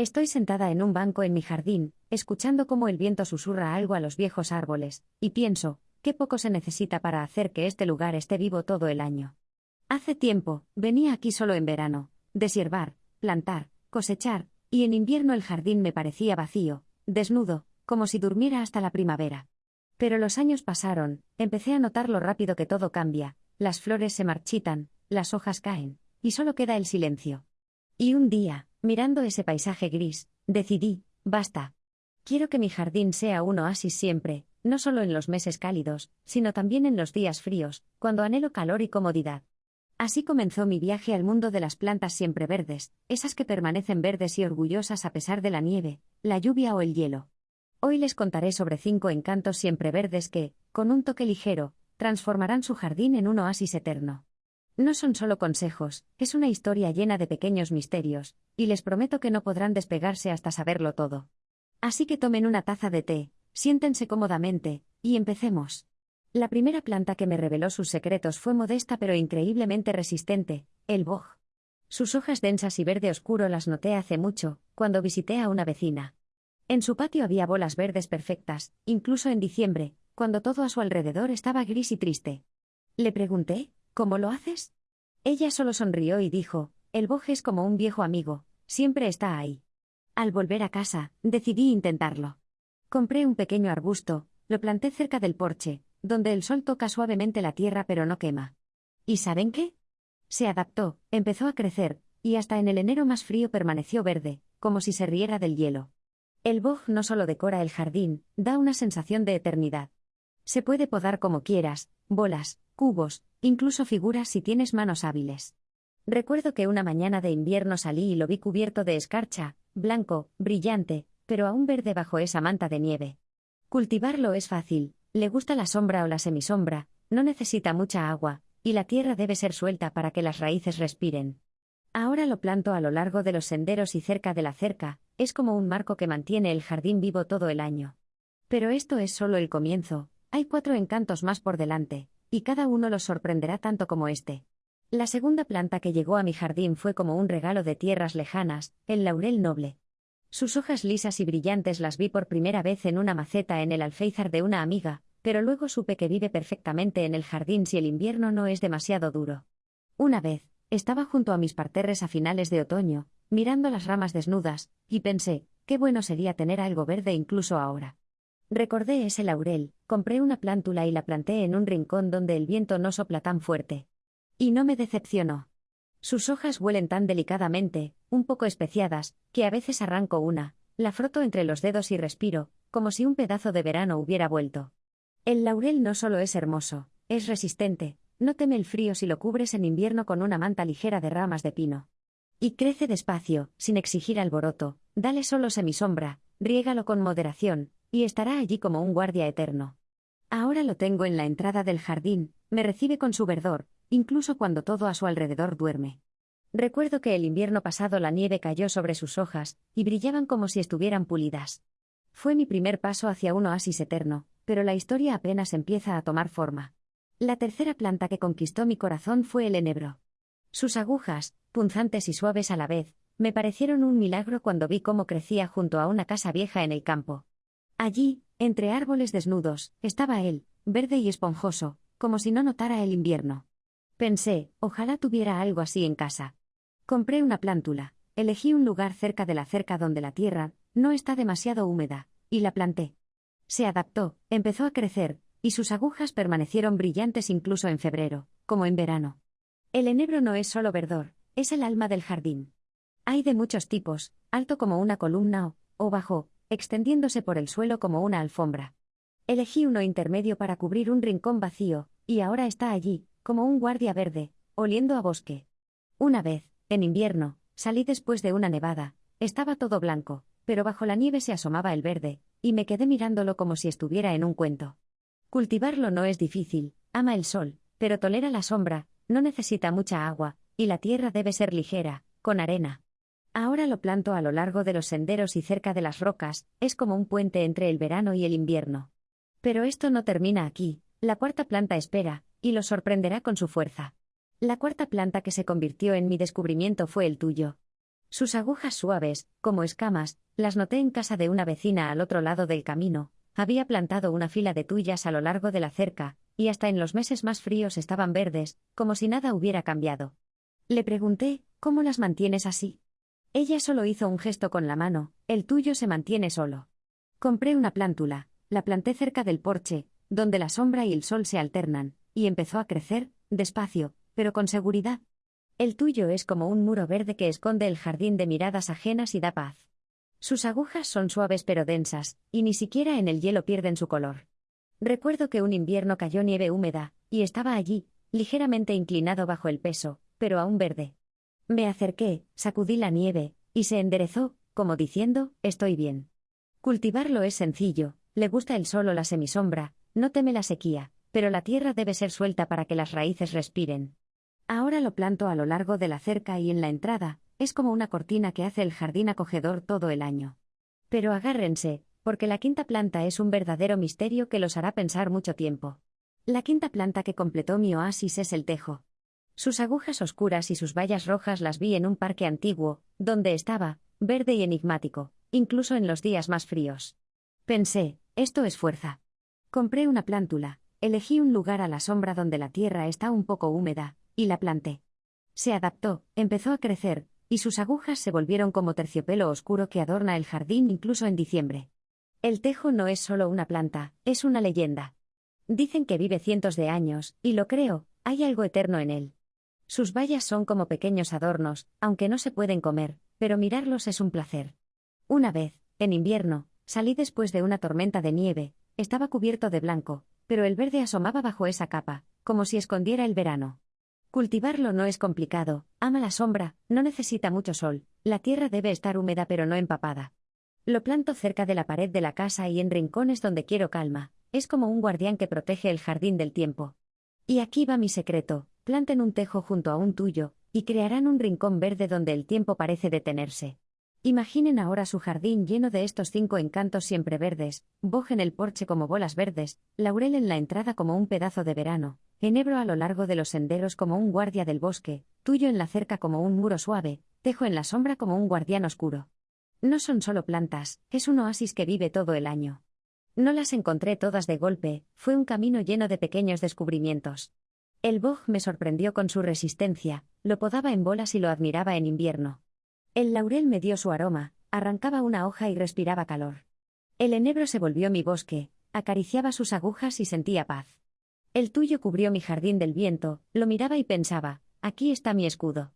Estoy sentada en un banco en mi jardín, escuchando cómo el viento susurra algo a los viejos árboles, y pienso, qué poco se necesita para hacer que este lugar esté vivo todo el año. Hace tiempo, venía aquí solo en verano, deshiervar, plantar, cosechar, y en invierno el jardín me parecía vacío, desnudo, como si durmiera hasta la primavera. Pero los años pasaron, empecé a notar lo rápido que todo cambia, las flores se marchitan, las hojas caen, y solo queda el silencio. Y un día, mirando ese paisaje gris, decidí, basta. Quiero que mi jardín sea un oasis siempre, no solo en los meses cálidos, sino también en los días fríos, cuando anhelo calor y comodidad. Así comenzó mi viaje al mundo de las plantas siempre verdes, esas que permanecen verdes y orgullosas a pesar de la nieve, la lluvia o el hielo. Hoy les contaré sobre 5 encantos siempre verdes que, con un toque ligero, transformarán su jardín en un oasis eterno. No son solo consejos, es una historia llena de pequeños misterios, y les prometo que no podrán despegarse hasta saberlo todo. Así que tomen una taza de té, siéntense cómodamente, y empecemos. La primera planta que me reveló sus secretos fue modesta pero increíblemente resistente, el boj. Sus hojas densas y verde oscuro las noté hace mucho, cuando visité a una vecina. En su patio había bolas verdes perfectas, incluso en diciembre, cuando todo a su alrededor estaba gris y triste. Le pregunté, ¿cómo lo haces? Ella solo sonrió y dijo, el boj es como un viejo amigo, siempre está ahí. Al volver a casa, decidí intentarlo. Compré un pequeño arbusto, lo planté cerca del porche, donde el sol toca suavemente la tierra pero no quema. ¿Y saben qué? Se adaptó, empezó a crecer, y hasta en el enero más frío permaneció verde, como si se riera del hielo. El boj no solo decora el jardín, da una sensación de eternidad. Se puede podar como quieras, bolas, cubos, incluso figuras si tienes manos hábiles. Recuerdo que una mañana de invierno salí y lo vi cubierto de escarcha, blanco, brillante, pero aún verde bajo esa manta de nieve. Cultivarlo es fácil, le gusta la sombra o la semisombra, no necesita mucha agua, y la tierra debe ser suelta para que las raíces respiren. Ahora lo planto a lo largo de los senderos y cerca de la cerca, es como un marco que mantiene el jardín vivo todo el año. Pero esto es solo el comienzo, hay 4 encantos más por delante, y cada uno los sorprenderá tanto como este. La segunda planta que llegó a mi jardín fue como un regalo de tierras lejanas, el laurel noble. Sus hojas lisas y brillantes las vi por primera vez en una maceta en el alféizar de una amiga, pero luego supe que vive perfectamente en el jardín si el invierno no es demasiado duro. Una vez, estaba junto a mis parterres a finales de otoño, mirando las ramas desnudas, y pensé, qué bueno sería tener algo verde incluso ahora. Recordé ese laurel, compré una plántula y la planté en un rincón donde el viento no sopla tan fuerte. Y no me decepcionó. Sus hojas huelen tan delicadamente, un poco especiadas, que a veces arranco una, la froto entre los dedos y respiro, como si un pedazo de verano hubiera vuelto. El laurel no solo es hermoso, es resistente, no teme el frío si lo cubres en invierno con una manta ligera de ramas de pino. Y crece despacio, sin exigir alboroto, dale solo semisombra, riégalo con moderación, y estará allí como un guardia eterno. Ahora lo tengo en la entrada del jardín, me recibe con su verdor, incluso cuando todo a su alrededor duerme. Recuerdo que el invierno pasado la nieve cayó sobre sus hojas, y brillaban como si estuvieran pulidas. Fue mi primer paso hacia un oasis eterno, pero la historia apenas empieza a tomar forma. La tercera planta que conquistó mi corazón fue el enebro. Sus agujas, punzantes y suaves a la vez, me parecieron un milagro cuando vi cómo crecía junto a una casa vieja en el campo. Allí, entre árboles desnudos, estaba él, verde y esponjoso, como si no notara el invierno. Pensé, ojalá tuviera algo así en casa. Compré una plántula, elegí un lugar cerca de la cerca donde la tierra no está demasiado húmeda, y la planté. Se adaptó, empezó a crecer, y sus agujas permanecieron brillantes incluso en febrero, como en verano. El enebro no es solo verdor, es el alma del jardín. Hay de muchos tipos, alto como una columna o bajo, extendiéndose por el suelo como una alfombra. Elegí uno intermedio para cubrir un rincón vacío, y ahora está allí, como un guardia verde, oliendo a bosque. Una vez, en invierno, salí después de una nevada, estaba todo blanco, pero bajo la nieve se asomaba el verde, y me quedé mirándolo como si estuviera en un cuento. Cultivarlo no es difícil, ama el sol, pero tolera la sombra, no necesita mucha agua, y la tierra debe ser ligera, con arena. Ahora lo planto a lo largo de los senderos y cerca de las rocas, es como un puente entre el verano y el invierno. Pero esto no termina aquí, la cuarta planta espera, y lo sorprenderá con su fuerza. La cuarta planta que se convirtió en mi descubrimiento fue el tuyo. Sus agujas suaves, como escamas, las noté en casa de una vecina al otro lado del camino. Había plantado una fila de tuyas a lo largo de la cerca, y hasta en los meses más fríos estaban verdes, como si nada hubiera cambiado. Le pregunté, ¿cómo las mantienes así? Ella solo hizo un gesto con la mano, el tuyo se mantiene solo. Compré una plántula, la planté cerca del porche, donde la sombra y el sol se alternan, y empezó a crecer, despacio, pero con seguridad. El tuyo es como un muro verde que esconde el jardín de miradas ajenas y da paz. Sus agujas son suaves pero densas, y ni siquiera en el hielo pierden su color. Recuerdo que un invierno cayó nieve húmeda, y estaba allí, ligeramente inclinado bajo el peso, pero aún verde. Me acerqué, sacudí la nieve, y se enderezó, como diciendo, estoy bien. Cultivarlo es sencillo, le gusta el sol o la semisombra, no teme la sequía, pero la tierra debe ser suelta para que las raíces respiren. Ahora lo planto a lo largo de la cerca y en la entrada, es como una cortina que hace el jardín acogedor todo el año. Pero agárrense, porque la quinta planta es un verdadero misterio que los hará pensar mucho tiempo. La quinta planta que completó mi oasis es el tejo. Sus agujas oscuras y sus bayas rojas las vi en un parque antiguo, donde estaba, verde y enigmático, incluso en los días más fríos. Pensé, esto es fuerza. Compré una plántula, elegí un lugar a la sombra donde la tierra está un poco húmeda, y la planté. Se adaptó, empezó a crecer, y sus agujas se volvieron como terciopelo oscuro que adorna el jardín incluso en diciembre. El tejo no es solo una planta, es una leyenda. Dicen que vive cientos de años, y lo creo, hay algo eterno en él. Sus bayas son como pequeños adornos, aunque no se pueden comer, pero mirarlos es un placer. Una vez, en invierno, salí después de una tormenta de nieve, estaba cubierto de blanco, pero el verde asomaba bajo esa capa, como si escondiera el verano. Cultivarlo no es complicado, ama la sombra, no necesita mucho sol, la tierra debe estar húmeda pero no empapada. Lo planto cerca de la pared de la casa y en rincones donde quiero calma, es como un guardián que protege el jardín del tiempo. Y aquí va mi secreto, planten un tejo junto a un tuyo, y crearán un rincón verde donde el tiempo parece detenerse. Imaginen ahora su jardín lleno de estos 5 encantos siempre verdes, boj en el porche como bolas verdes, laurel en la entrada como un pedazo de verano, enebro a lo largo de los senderos como un guardia del bosque, tuyo en la cerca como un muro suave, tejo en la sombra como un guardián oscuro. No son solo plantas, es un oasis que vive todo el año. No las encontré todas de golpe, fue un camino lleno de pequeños descubrimientos. El boj me sorprendió con su resistencia, lo podaba en bolas y lo admiraba en invierno. El laurel me dio su aroma, arrancaba una hoja y respiraba calor. El enebro se volvió mi bosque, acariciaba sus agujas y sentía paz. El tuyo cubrió mi jardín del viento, lo miraba y pensaba, aquí está mi escudo.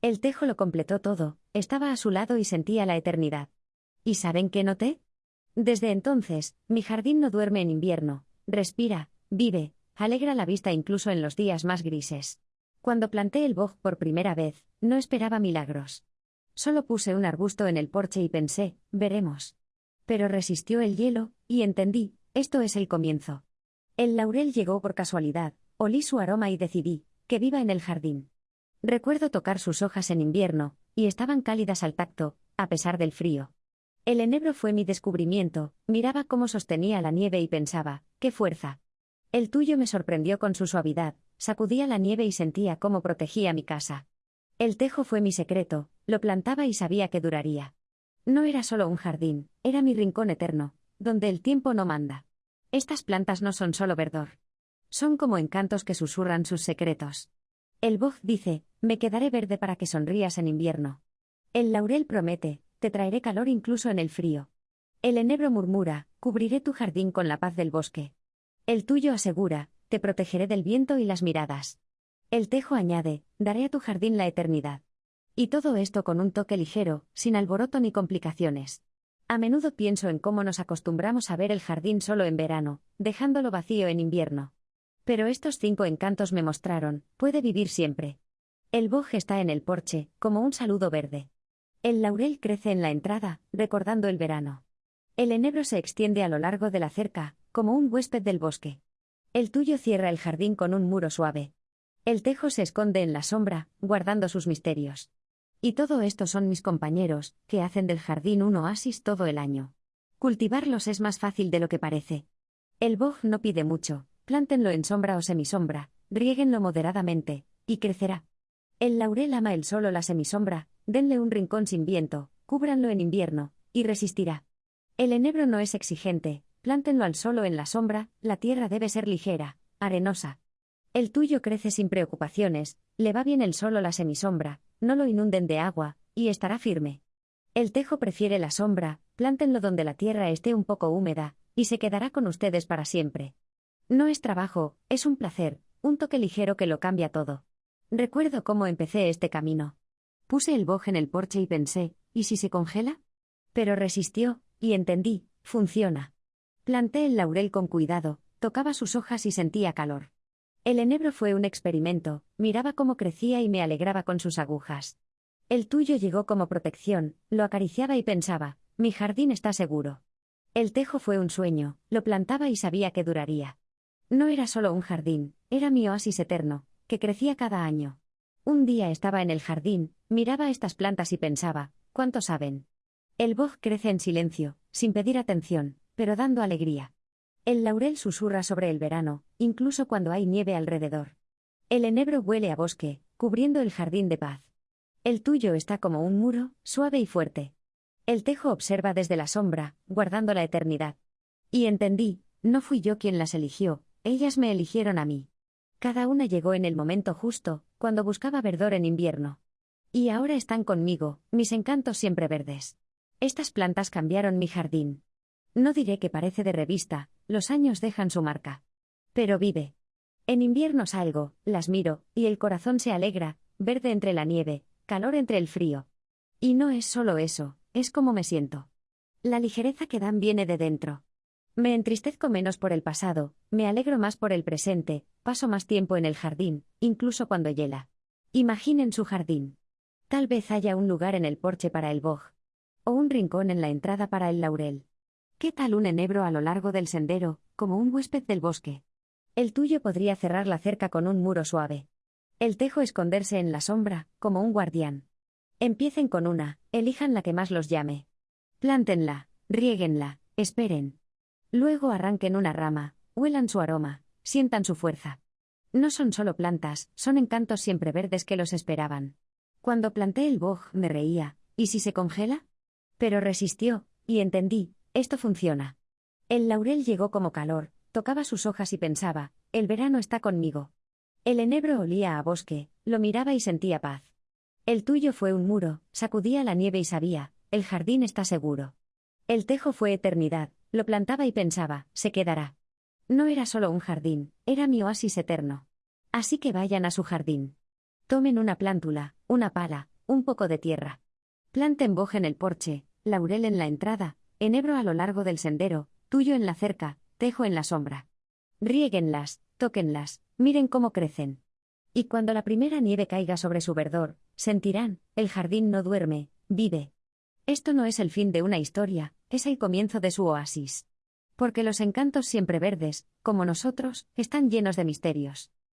El tejo lo completó todo, estaba a su lado y sentía la eternidad. ¿Y saben qué noté? Desde entonces, mi jardín no duerme en invierno, respira, vive, alegra la vista incluso en los días más grises. Cuando planté el boj por primera vez, no esperaba milagros. Solo puse un arbusto en el porche y pensé, veremos. Pero resistió el hielo, y entendí, esto es el comienzo. El laurel llegó por casualidad, olí su aroma y decidí, que viva en el jardín. Recuerdo tocar sus hojas en invierno, y estaban cálidas al tacto, a pesar del frío. El enebro fue mi descubrimiento, miraba cómo sostenía la nieve y pensaba, ¡qué fuerza! El tuyo me sorprendió con su suavidad, sacudía la nieve y sentía cómo protegía mi casa. El tejo fue mi secreto, lo plantaba y sabía que duraría. No era solo un jardín, era mi rincón eterno, donde el tiempo no manda. Estas plantas no son solo verdor. Son como encantos que susurran sus secretos. El boj dice, me quedaré verde para que sonrías en invierno. El laurel promete, te traeré calor incluso en el frío. El enebro murmura, cubriré tu jardín con la paz del bosque. El tuyo asegura, te protegeré del viento y las miradas. El tejo añade, daré a tu jardín la eternidad. Y todo esto con un toque ligero, sin alboroto ni complicaciones. A menudo pienso en cómo nos acostumbramos a ver el jardín solo en verano, dejándolo vacío en invierno. Pero estos 5 encantos me mostraron, puede vivir siempre. El boj está en el porche, como un saludo verde. El laurel crece en la entrada, recordando el verano. El enebro se extiende a lo largo de la cerca, como un huésped del bosque. El tuyo cierra el jardín con un muro suave. El tejo se esconde en la sombra, guardando sus misterios. Y todo esto son mis compañeros, que hacen del jardín un oasis todo el año. Cultivarlos es más fácil de lo que parece. El boj no pide mucho, plántenlo en sombra o semisombra, riéguenlo moderadamente, y crecerá. El laurel ama el sol o la semisombra, denle un rincón sin viento, cúbranlo en invierno, y resistirá. El enebro no es exigente, plántenlo al sol o en la sombra, la tierra debe ser ligera, arenosa. El tuyo crece sin preocupaciones, le va bien el sol o la semisombra, no lo inunden de agua, y estará firme. El tejo prefiere la sombra, plántenlo donde la tierra esté un poco húmeda, y se quedará con ustedes para siempre. No es trabajo, es un placer, un toque ligero que lo cambia todo. Recuerdo cómo empecé este camino. Puse el boj en el porche y pensé, ¿y si se congela? Pero resistió, y entendí, funciona. Planté el laurel con cuidado, tocaba sus hojas y sentía calor. El enebro fue un experimento, miraba cómo crecía y me alegraba con sus agujas. El tuyo llegó como protección, lo acariciaba y pensaba, mi jardín está seguro. El tejo fue un sueño, lo plantaba y sabía que duraría. No era solo un jardín, era mi oasis eterno, que crecía cada año. Un día estaba en el jardín, miraba estas plantas y pensaba, ¿cuánto saben? El boj crece en silencio, sin pedir atención, pero dando alegría. El laurel susurra sobre el verano, incluso cuando hay nieve alrededor. El enebro huele a bosque, cubriendo el jardín de paz. El tuyo está como un muro, suave y fuerte. El tejo observa desde la sombra, guardando la eternidad. Y entendí, no fui yo quien las eligió, ellas me eligieron a mí. Cada una llegó en el momento justo, cuando buscaba verdor en invierno. Y ahora están conmigo, mis encantos siempre verdes. Estas plantas cambiaron mi jardín. No diré que parece de revista, los años dejan su marca. Pero vive. En invierno salgo, las miro, y el corazón se alegra, verde entre la nieve, calor entre el frío. Y no es solo eso, es como me siento. La ligereza que dan viene de dentro. Me entristezco menos por el pasado, me alegro más por el presente, paso más tiempo en el jardín, incluso cuando hiela. Imaginen su jardín. Tal vez haya un lugar en el porche para el boj. O un rincón en la entrada para el laurel. ¿Qué tal un enebro a lo largo del sendero, como un huésped del bosque? El tuyo podría cerrar la cerca con un muro suave. El tejo esconderse en la sombra, como un guardián. Empiecen con una, elijan la que más los llame. Plántenla, riéguenla, esperen. Luego arranquen una rama, huelan su aroma, sientan su fuerza. No son solo plantas, son encantos siempre verdes que los esperaban. Cuando planté el boj me reía, ¿y si se congela? Pero resistió, y entendí, esto funciona. El laurel llegó como calor, tocaba sus hojas y pensaba, el verano está conmigo. El enebro olía a bosque, lo miraba y sentía paz. El tuyo fue un muro, sacudía la nieve y sabía, el jardín está seguro. El tejo fue eternidad, lo plantaba y pensaba, se quedará. No era solo un jardín, era mi oasis eterno. Así que vayan a su jardín. Tomen una plántula, una pala, un poco de tierra. Planten boj en el porche, laurel en la entrada, enebro a lo largo del sendero, tuyo en la cerca, tejo en la sombra. Riéguenlas, tóquenlas, miren cómo crecen. Y cuando la primera nieve caiga sobre su verdor, sentirán, el jardín no duerme, vive. Esto no es el fin de una historia, es el comienzo de su oasis. Porque los encantos siempre verdes, como nosotros, están llenos de misterios.